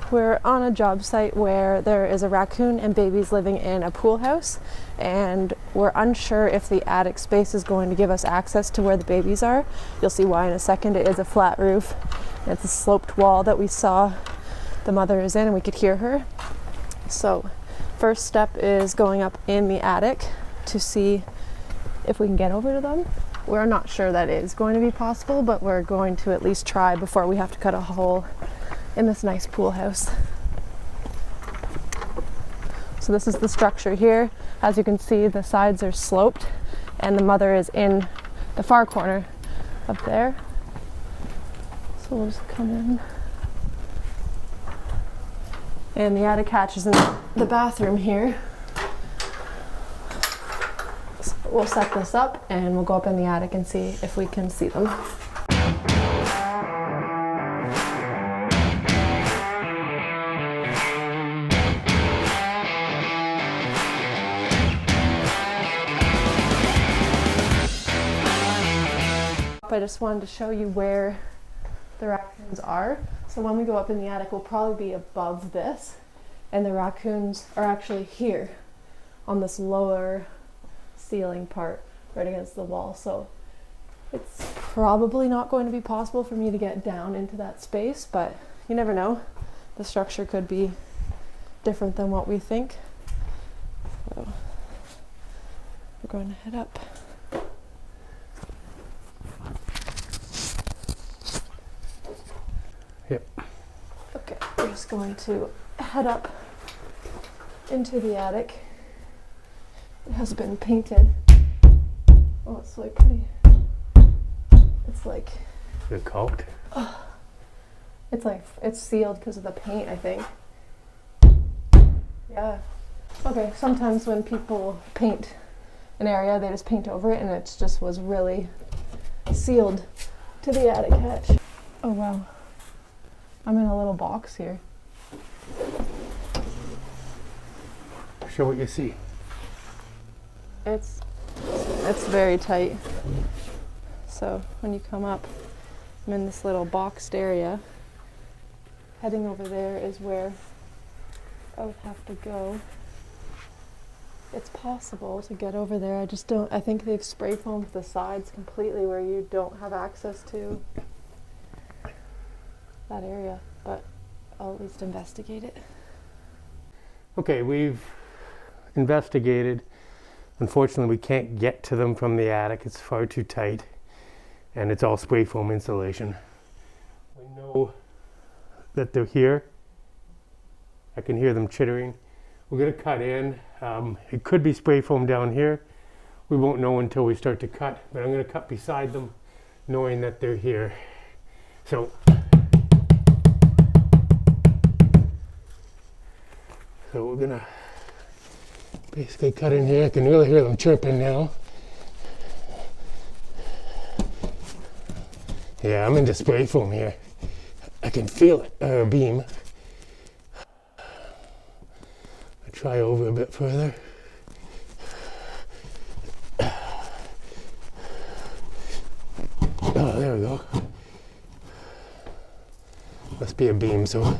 We're on a job site where there is a raccoon and babies living in a pool house, and we're unsure if the attic space is going to give us access to where the babies are. You'll see why in a second. It is a flat roof. It's a sloped wall that we saw the mother is in, and we could hear her. So first step is going up in the attic to see if we can get over to them. We're not sure that is going to be possible, but we're going to at least try before we have to cut a hole in this nice pool house. So this is the structure here. As you can see, the sides are sloped and the mother is in the far corner up there. So we'll just come in. And the attic hatch is in the bathroom here. So we'll set this up and we'll go up in the attic and see if we can see them. I just wanted to show you where the raccoons are. So when we go up in the attic, we'll probably be above this, and the raccoons are actually here on this lower ceiling part right against the wall. So it's probably not going to be possible for me to get down into that space, but you never know. The structure could be different than what we think. So we're going to head up. Yep. Okay, we're just going to head up into the attic. It has been painted. Oh, it's like pretty. It's like. Is it caulked? It's like it's sealed because of the paint, I think. Yeah. Okay, sometimes when people paint an area, they just paint over it, and it just was really sealed to the attic hatch. Oh wow. I'm in a little box here. Show what you see. It's very tight. So when you come up, I'm in this little boxed area. Heading over there is where I would have to go. It's possible to get over there. I think they've spray foamed the sides completely where you don't have access to that area, but I'll at least investigate it. Okay, we've investigated. Unfortunately, we can't get to them from the attic. It's far too tight, and it's all spray foam insulation. We know that they're here. I can hear them chittering. We're gonna cut in. It could be spray foam down here. We won't know until we start to cut, but I'm gonna cut beside them, knowing that they're here. So we're gonna basically cut in here. I can really hear them chirping now. Yeah, I'm into spray foam here. I can feel it, beam. I'll try over a bit further. Oh, there we go. Must be a beam, so.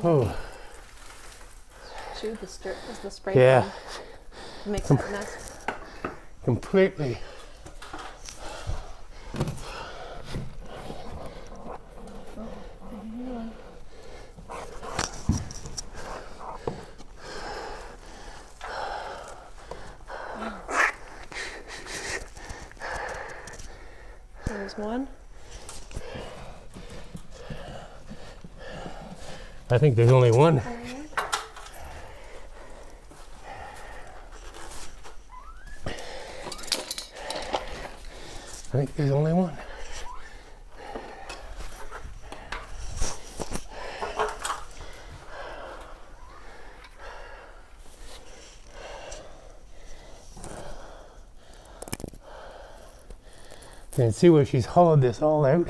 Oh. Chewed the spray Yeah. foam. Makes that nest. Completely. There's one. I think there's only one. I think there's only one. You can see where she's hollowed this all out.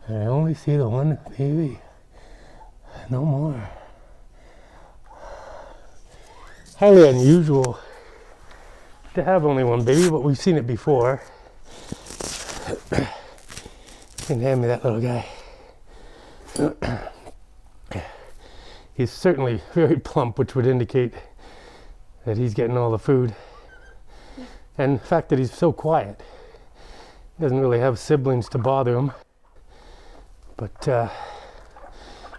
And I only see the one baby, no more. Highly unusual to have only one baby, but we've seen it before. You can hand me that little guy. He's certainly very plump, which would indicate that he's getting all the food. And the fact that he's so quiet. He doesn't really have siblings to bother him. But yeah,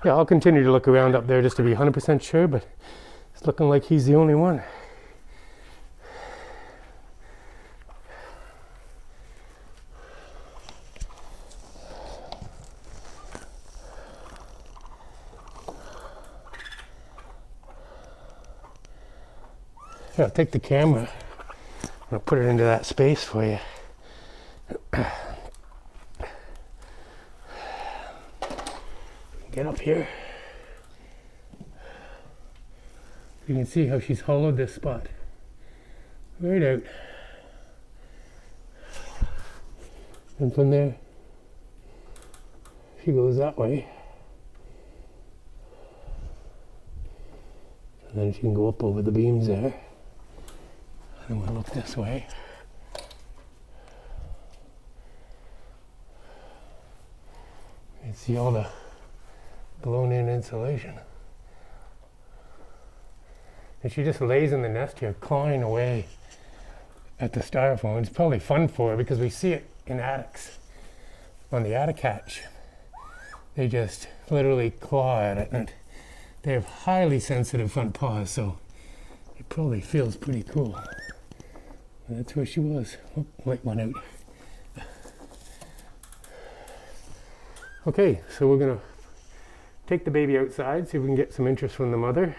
I'll continue to look around up there just to be 100% sure, but it's looking like he's the only one. Yeah, I'll take the camera and I'll put it into that space for you. Get up here. You can see how she's hollowed this spot right out. And from there, she goes that way. And then she can go up over the beams there. And we'll look this way. You can see all the blown in insulation. And she just lays in the nest here, clawing away at the styrofoam. It's probably fun for her because we see it in attics. On the attic hatch, they just literally claw at it, and they have highly sensitive front paws, so it probably feels pretty cool. And that's where she was. Oh, light went out. Okay, so we're gonna take the baby outside, see if we can get some interest from the mother,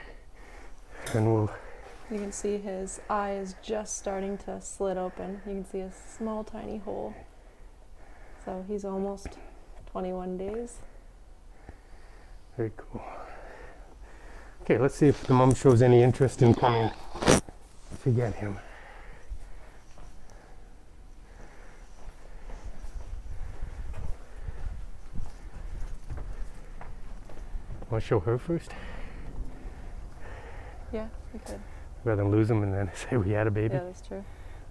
and we'll... You can see his eye is just starting to slit open. You can see a small tiny hole. So he's almost 21 days. Very cool. Okay, let's see if the mom shows any interest in coming to get him. Want to show her first? Yeah, we could. Rather than lose him and then say we had a baby. Yeah, that's true.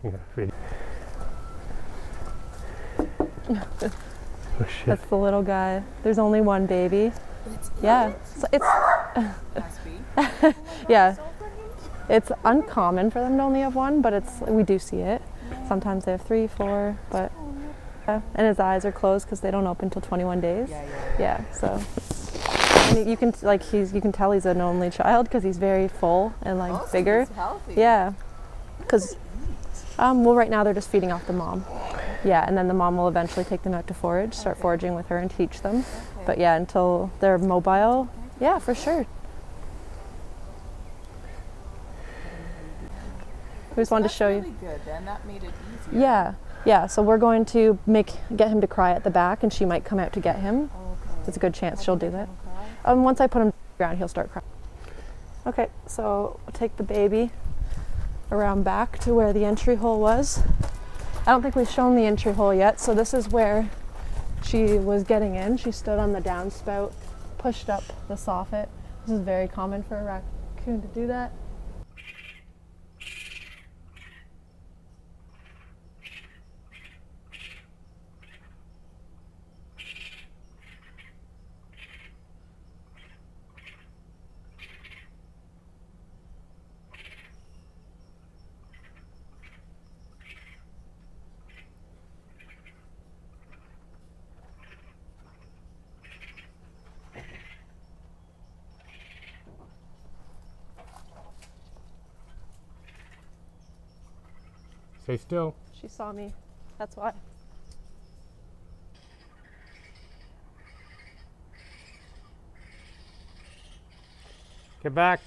Yeah, really. Oh shit. That's the little guy. There's only one baby. Yeah, so it's yeah. It's uncommon for them to only have one, but we do see it. Sometimes they have 3, 4, but and his eyes are closed because they don't open until 21 days. Yeah, so. And you can you can tell he's an only child because he's very full and like bigger. He's healthy. Yeah, because well, right now they're just feeding off the mom. Yeah, and then the mom will eventually take them out to forage, start foraging with her and teach them. Okay. But yeah, until they're mobile, yeah, for sure. We just wanted to show you. Really good. Then that made it easier. Yeah, yeah. So we're going to get him to cry at the back, and she might come out to get him. Okay. There's a good chance she'll do that. Cry? Once I put him on the ground, he'll start crying. Okay, so we'll take the baby around back to where the entry hole was. I don't think we've shown the entry hole yet, so this is where she was getting in. She stood on the downspout, pushed up the soffit. This is very common for a raccoon to do that. Stay still. She saw me. That's why. Get back.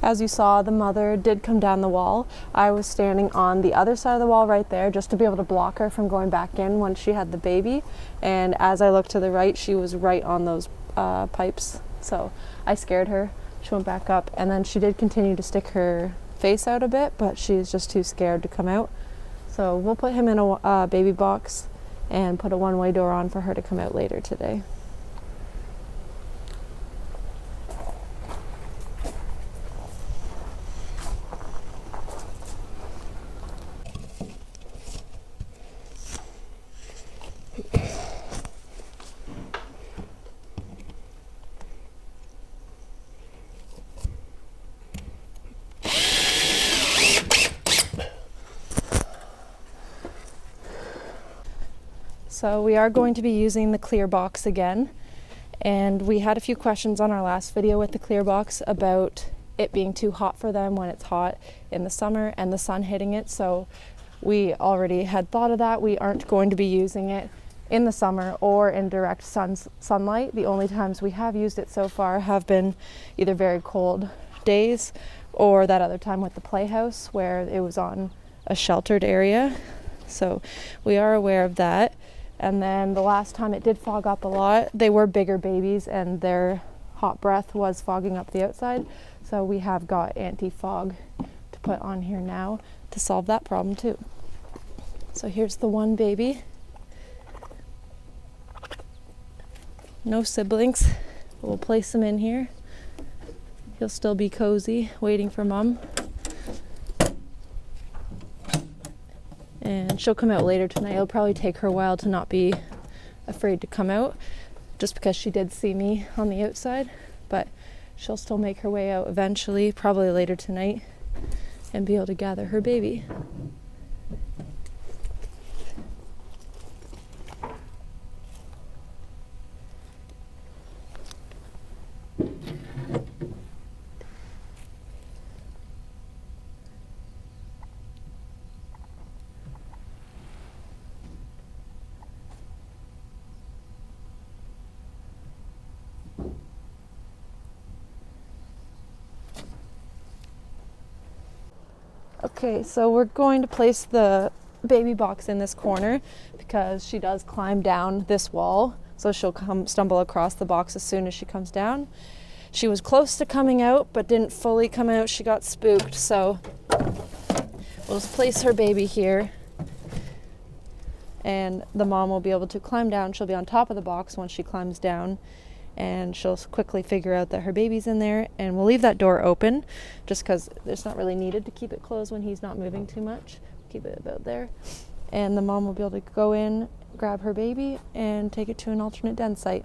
As you saw, the mother did come down the wall. I was standing on the other side of the wall right there just to be able to block her from going back in once she had the baby. And as I looked to the right, she was right on those pipes. So I scared her. She went back up, and then she did continue to stick her face out a bit, but she's just too scared to come out. So we'll put him in a baby box and put a one-way door on for her to come out later today. So we are going to be using the clear box again, and we had a few questions on our last video with the clear box about it being too hot for them when it's hot in the summer and the sun hitting it. So we already had thought of that. We aren't going to be using it in the summer or in direct sunlight. The only times we have used it so far have been either very cold days or that other time with the playhouse where it was on a sheltered area. So we are aware of that. And then the last time it did fog up a lot, they were bigger babies and their hot breath was fogging up the outside. So we have got anti-fog to put on here now to solve that problem too. So here's the one baby. No siblings. We'll place him in here. He'll still be cozy, waiting for mom. And she'll come out later tonight. It'll probably take her a while to not be afraid to come out, just because she did see me on the outside. But she'll still make her way out eventually, probably later tonight, and be able to gather her baby. Okay, so we're going to place the baby box in this corner because she does climb down this wall, so she'll stumble across the box as soon as she comes down. She was close to coming out but didn't fully come out. She got spooked, so we'll just place her baby here, and the mom will be able to climb down. She'll be on top of the box once she climbs down, and she'll quickly figure out that her baby's in there. And we'll leave that door open just because it's not really needed to keep it closed when he's not moving too much. Keep it about there. And the mom will be able to go in, grab her baby, and take it to an alternate den site.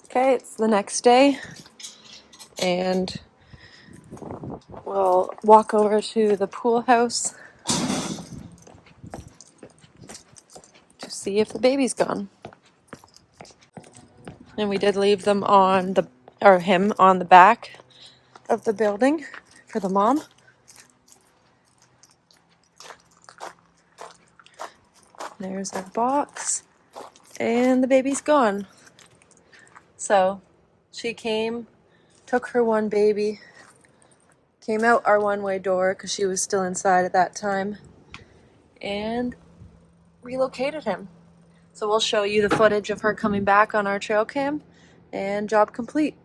Okay, it's the next day, and we'll walk over to the pool house to see if the baby's gone. And we did leave them on him on the back of the building for the mom. There's our box, and the baby's gone. So she came, took her one baby, came out our one-way door because she was still inside at that time, and relocated him. So we'll show you the footage of her coming back on our trail cam, and job complete.